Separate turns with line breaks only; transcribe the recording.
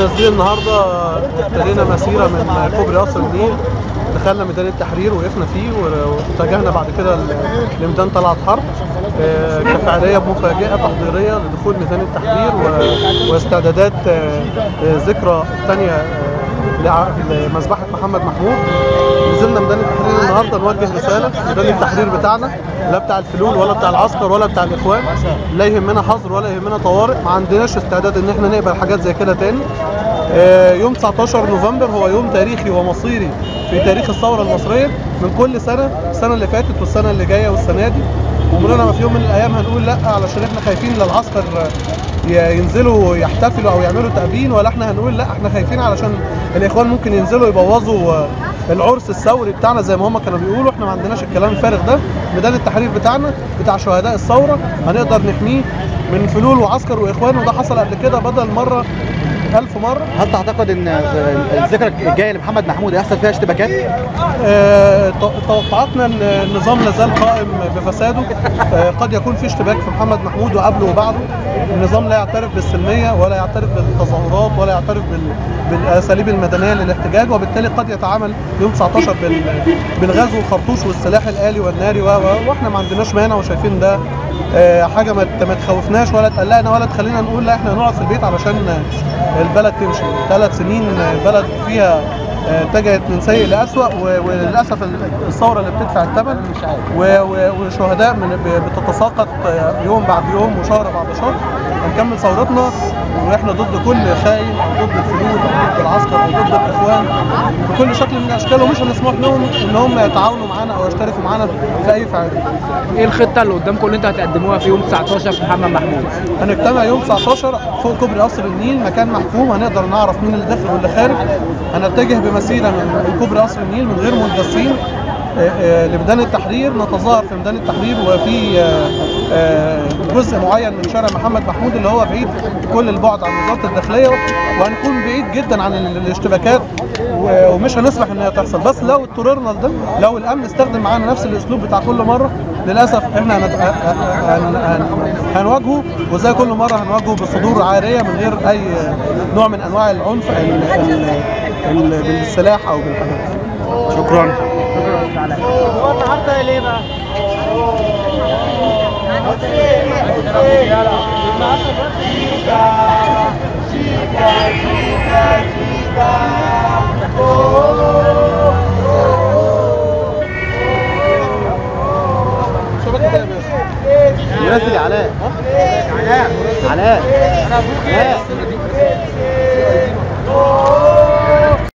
احنا نازلين النهارده، ابتدينا مسيره من كوبري قصر النيل، دخلنا ميدان التحرير وقفنا فيه واتجهنا بعد كده لميدان طلعت حرب كفعاليه مفاجئه تحضيريه لدخول ميدان التحرير واستعدادات ذكرى الثانيه لمذبحه محمد محمود. نزلنا ميدان التحرير النهارده نوجه رساله. ميدان التحرير بتاعنا لا بتاع الفلول ولا بتاع العسكر ولا بتاع الاخوان، لا يهمنا حظر ولا يهمنا طوارئ، ما عندناش استعداد ان احنا نقبل حاجات زي كده تاني. يوم 19 نوفمبر هو يوم تاريخي ومصيري في تاريخ الثوره المصريه من كل سنه، السنه اللي فاتت والسنه اللي جايه والسنه دي. عمرنا ما في يوم من الايام هنقول لا علشان احنا خايفين للعسكر ينزلوا يحتفلوا او يعملوا تأبين، ولا احنا هنقول لا احنا خايفين علشان الاخوان ممكن ينزلوا يبوظوا العرس الثوري بتاعنا زي ما هم كانوا بيقولوا. احنا ما عندناش الكلام الفارغ ده. ميدان التحرير بتاعنا بتاع شهداء الثوره، هنقدر نحميه من فلول وعسكر واخوان، وده حصل قبل كده بدل مره 1000 مرة.
هل تعتقد ان الذكرى الجايه لمحمد محمود هيحصل فيها اشتباكات؟
توقعاتنا ان النظام لازال قائم بفساده. قد يكون في اشتباك في محمد محمود وقبله وبعده. النظام لا يعترف بالسلميه ولا يعترف بالتظاهرات ولا يعترف بالاساليب المدنيه للاحتجاج، وبالتالي قد يتعامل يوم 19 بالغاز والخرطوش والسلاح الآلي والناري واحنا ما عندناش مانع وشايفين ده حاجه ما تخوفناش ولا تقلقنا ولا تخلينا نقول لا احنا نقعد في البيت علشان البلد تمشي. 3 سنين البلد فيها اتجهت من سيء لأسوأ، وللاسف الثوره اللي بتدفع الثمن وشهداء بتتساقط يوم بعد يوم وشهر بعد شهر. هنكمل ثورتنا واحنا ضد كل خاين او ضد الفلول او ضد العسكر او ضد الاخوان بكل شكل من الاشكال، ومش هنسمح لهم ان هم يتعاونوا معانا او يشتركوا معانا في اي فعاليه.
ايه الخطه اللي قدامكم اللي انتوا هتقدموها في يوم 19 في محمد محمود؟
هنجتمع يوم 19 فوق كوبري قصر النيل، مكان محكوم هنقدر نعرف مين اللي داخل واللي خارج. هنتجه بمسيره من كوبري قصر النيل من غير مندسين لميدان التحرير، نتظاهر في ميدان التحرير وفي جزء معين من شارع محمد محمود اللي هو بعيد كل البعد عن وزاره الداخليه، وهنكون بعيد جدا عن الاشتباكات ومش هنسمح ان هي تحصل. بس لو اضطررنا لده، لو الامن استخدم معانا نفس الاسلوب بتاع كل مره، للاسف احنا هنواجهه، وزي كل مره هنواجهه بصدور عاريه من غير اي نوع من انواع العنف بالسلاح او بالحاجات.
شكرا.
هو النهارده ليه بقى؟
الناس اللي علاء. علاء.